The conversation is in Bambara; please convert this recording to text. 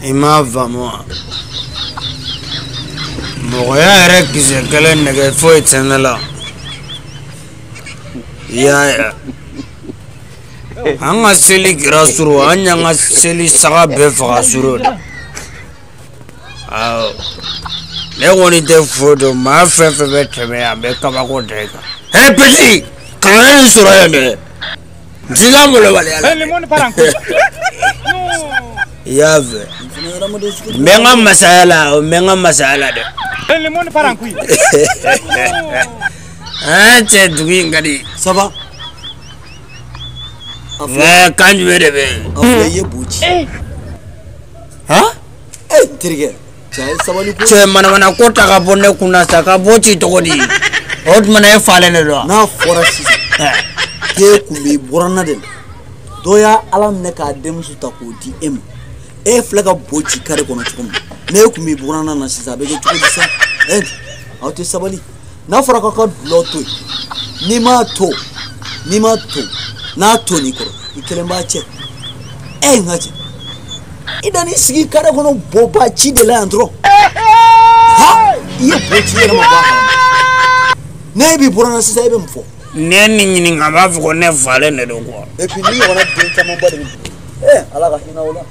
ima vamo moya rek kise kelen nege foi tsenala ya anga seli grasuru anya nga seli saga be faga suru aw le woni de fodo ma fe be teme ya be kaba ko deka hey petit kana suru ya me diga mo le wale ala limon paranku yave menga masala de limon paranku ah che dugi ngadi saba va kanju de be afle ye buci ha tirige chai sabali ko che mana ko ta ka bonne kuna saka boci to godi od mana e fale ne do na forasi ke kumbi borana de doya alam ne ka dem su ta ko di em e flaga boci kare kono chukum ne kumbi borana na sisa be ke chukum sa auto sabali na fara ka loto ni ma to na to ni ko ikelemba che ngaje idan isigi kare kono boba chi de la andro ha ye boci ye ma ba ne bi borana sisa be mfo ne ni ngaba ko ne fale ne do ko et puis ni on a bien tellement pas de ala ka hina wala